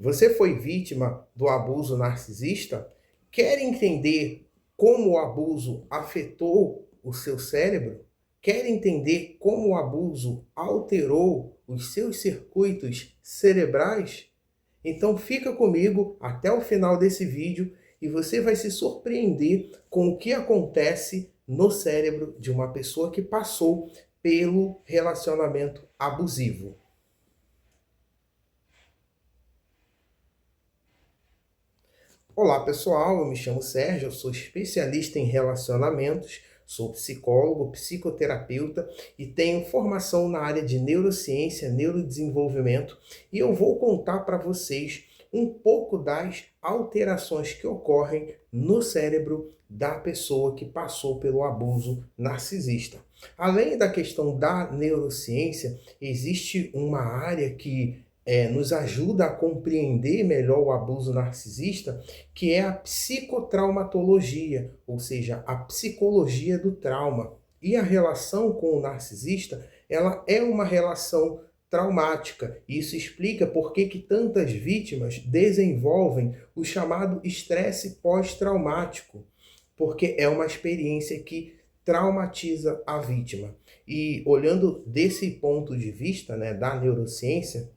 Você foi vítima do abuso narcisista? Quer entender como o abuso afetou o seu cérebro? Quer entender como o abuso alterou os seus circuitos cerebrais? Então fica comigo até o final desse vídeo e você vai se surpreender com o que acontece no cérebro de uma pessoa que passou pelo relacionamento abusivo. Olá pessoal, eu me chamo Sérgio, eu sou especialista em relacionamentos, sou psicólogo, psicoterapeuta e tenho formação na área de neurociência, neurodesenvolvimento e eu vou contar para vocês um pouco das alterações que ocorrem no cérebro da pessoa que passou pelo abuso narcisista. Além da questão da neurociência, existe uma área que nos ajuda a compreender melhor o abuso narcisista, que é a psicotraumatologia, ou seja, a psicologia do trauma. E a relação com o narcisista, ela é uma relação traumática. Isso explica por que tantas vítimas desenvolvem o chamado estresse pós-traumático, porque é uma experiência que traumatiza a vítima. E olhando desse ponto de vista, né, da neurociência,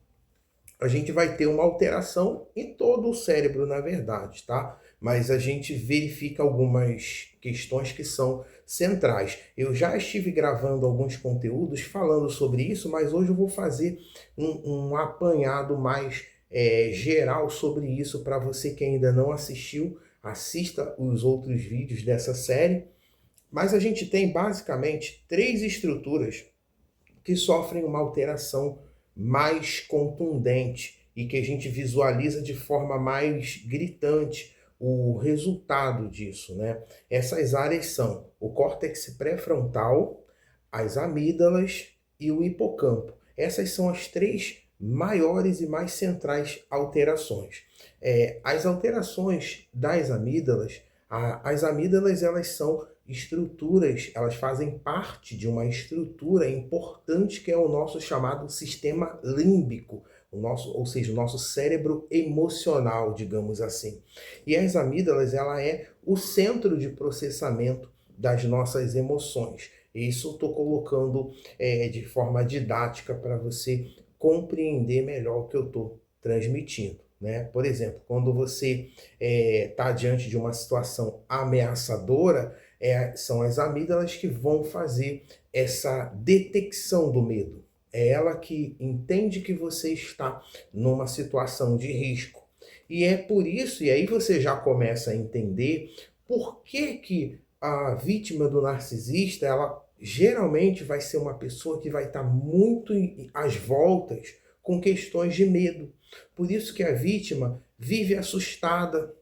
a gente vai ter uma alteração em todo o cérebro, na verdade, tá? Mas a gente verifica algumas questões que são centrais. Eu já estive gravando alguns conteúdos falando sobre isso, mas hoje eu vou fazer um apanhado mais geral sobre isso para você que ainda não assistiu, assista os outros vídeos dessa série. Mas a gente tem basicamente três estruturas que sofrem uma alteração mais contundente e que a gente visualiza de forma mais gritante o resultado disso, né? Essas áreas são o córtex pré-frontal, as amígdalas e o hipocampo. Essas são as três maiores e mais centrais alterações. As alterações das amígdalas, as amígdalas elas são estruturas, elas fazem parte de uma estrutura importante que é o nosso chamado sistema límbico, ou seja, o nosso cérebro emocional, digamos assim. E as amígdalas, ela é o centro de processamento das nossas emoções. Isso eu estou colocando de forma didática para você compreender melhor o que eu estou transmitindo, né? Por exemplo, quando você está diante de uma situação ameaçadora, são as amígdalas que vão fazer essa detecção do medo. É ela que entende que você está numa situação de risco. E é por isso, e aí você já começa a entender por que a vítima do narcisista, ela geralmente vai ser uma pessoa que vai estar muito às voltas com questões de medo. Por isso que a vítima vive assustada,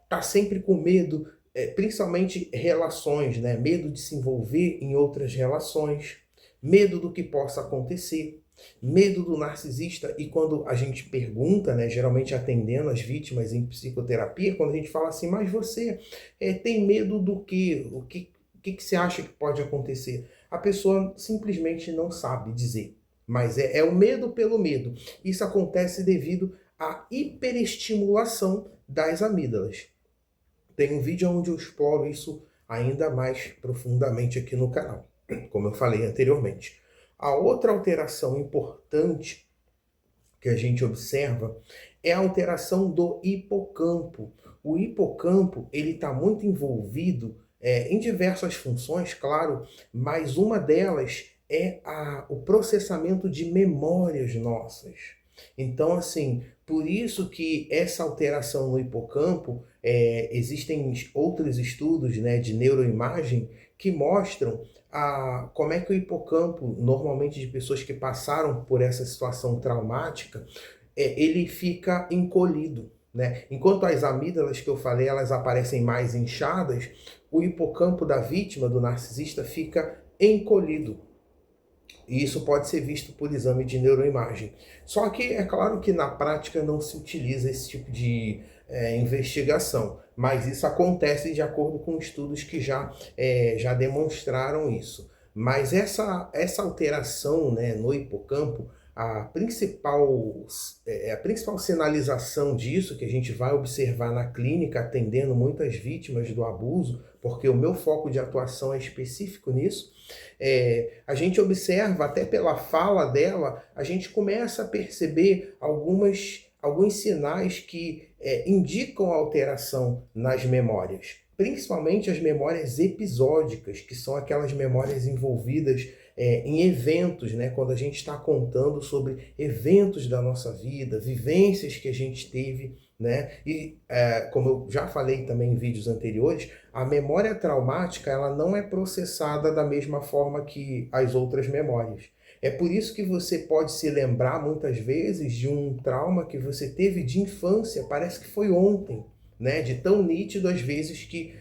está sempre com medo, principalmente relações, né? Medo de se envolver em outras relações, medo do que possa acontecer, medo do narcisista. E quando a gente pergunta, né, geralmente atendendo as vítimas em psicoterapia, quando a gente fala assim, mas você tem medo do quê? O que você acha que pode acontecer? A pessoa simplesmente não sabe dizer, mas é o medo pelo medo. Isso acontece devido à hiperestimulação das amígdalas. Tem um vídeo onde eu exploro isso ainda mais profundamente aqui no canal, como eu falei anteriormente. A outra alteração importante que a gente observa é a alteração do hipocampo. O hipocampo, ele está muito envolvido em diversas funções, claro, mas uma delas é o processamento de memórias nossas. Então, assim, por isso que essa alteração no hipocampo, existem outros estudos, né, de neuroimagem que mostram como é que o hipocampo, normalmente de pessoas que passaram por essa situação traumática, ele fica encolhido, né? Enquanto as amígdalas que eu falei, elas aparecem mais inchadas, o hipocampo da vítima, do narcisista, fica encolhido. E isso pode ser visto por exame de neuroimagem. Só que é claro que na prática não se utiliza esse tipo de investigação, mas isso acontece de acordo com estudos que já demonstraram isso. Mas essa alteração, né, no hipocampo, a principal sinalização disso, que a gente vai observar na clínica, atendendo muitas vítimas do abuso, porque o meu foco de atuação é específico nisso, a gente observa, até pela fala dela, a gente começa a perceber alguns sinais que indicam alteração nas memórias, principalmente as memórias episódicas, que são aquelas memórias envolvidas em eventos, né? Quando a gente está contando sobre eventos da nossa vida, vivências que a gente teve, né? E como eu já falei também em vídeos anteriores, a memória traumática ela não é processada da mesma forma que as outras memórias. É por isso que você pode se lembrar muitas vezes de um trauma que você teve de infância, parece que foi ontem, né? De tão nítido às vezes que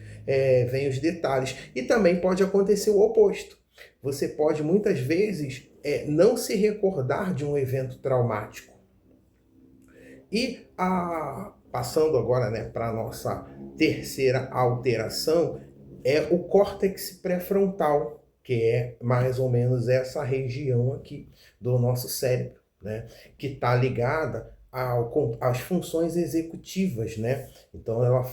vem os detalhes. E também pode acontecer o oposto. Você pode muitas vezes não se recordar de um evento traumático. E passando agora, né, para a nossa terceira alteração, é o córtex pré-frontal, que é mais ou menos essa região aqui do nosso cérebro, né, que está ligada às funções executivas, né? Então ela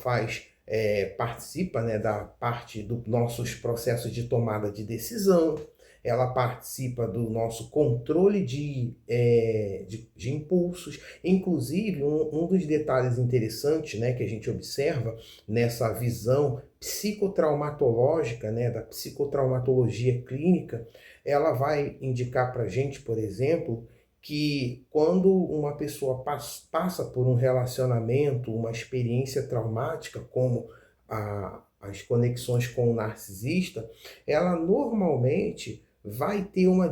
participa, né, da parte dos nossos processos de tomada de decisão, ela participa do nosso controle de impulsos. Inclusive, um dos detalhes interessantes, né, que a gente observa nessa visão psicotraumatológica, né, da psicotraumatologia clínica, ela vai indicar para a gente, por exemplo, que quando uma pessoa passa por um relacionamento, uma experiência traumática, como as conexões com o narcisista, ela normalmente vai ter uma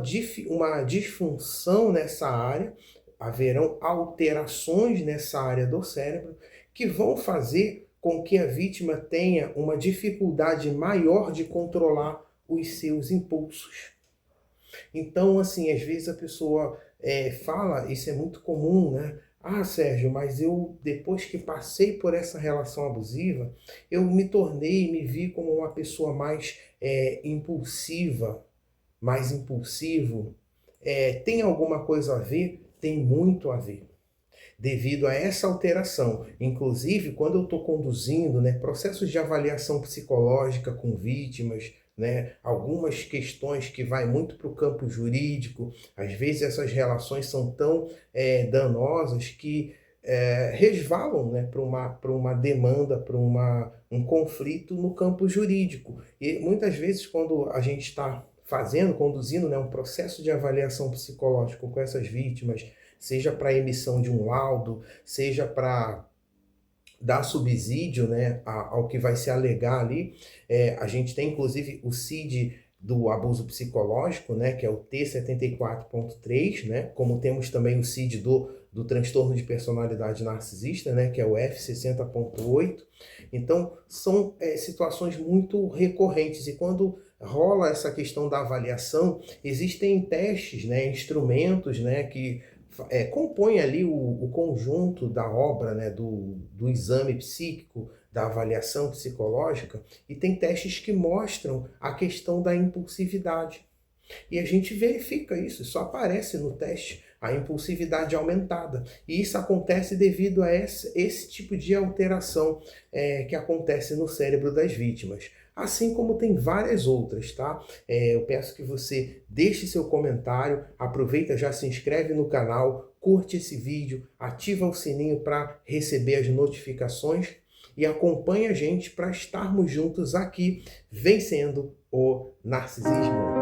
disfunção nessa área, haverão alterações nessa área do cérebro que vão fazer com que a vítima tenha uma dificuldade maior de controlar os seus impulsos. Então, assim, às vezes a pessoa fala, isso é muito comum, né? Ah, Sérgio, mas eu, depois que passei por essa relação abusiva, eu me vi como uma pessoa mais impulsiva, mais impulsivo. Tem alguma coisa a ver? Tem muito a ver. Devido a essa alteração, inclusive quando eu estou conduzindo, né, processos de avaliação psicológica com vítimas, né, algumas questões que vai muito para o campo jurídico, às vezes essas relações são tão danosas que resvalam, né, para uma demanda, para um conflito no campo jurídico. E muitas vezes quando a gente está conduzindo, né, um processo de avaliação psicológica com essas vítimas, seja para emissão de um laudo, seja para dar subsídio, né, ao que vai se alegar ali. A gente tem, inclusive, o CID do abuso psicológico, né, que é o T74.3, né, como temos também o CID do transtorno de personalidade narcisista, né, que é o F60.8. Então, são situações muito recorrentes, e quando rola essa questão da avaliação, existem testes, né, instrumentos, né, que compõe ali o conjunto da obra, né, do exame psíquico, da avaliação psicológica, e tem testes que mostram a questão da impulsividade. E a gente verifica isso aparece no teste, a impulsividade aumentada. E isso acontece devido a esse tipo de alteração que acontece no cérebro das vítimas. Assim como tem várias outras, tá? Eu peço que você deixe seu comentário, aproveita, já se inscreve no canal, curte esse vídeo, ativa o sininho para receber as notificações e acompanha a gente para estarmos juntos aqui vencendo o narcisismo.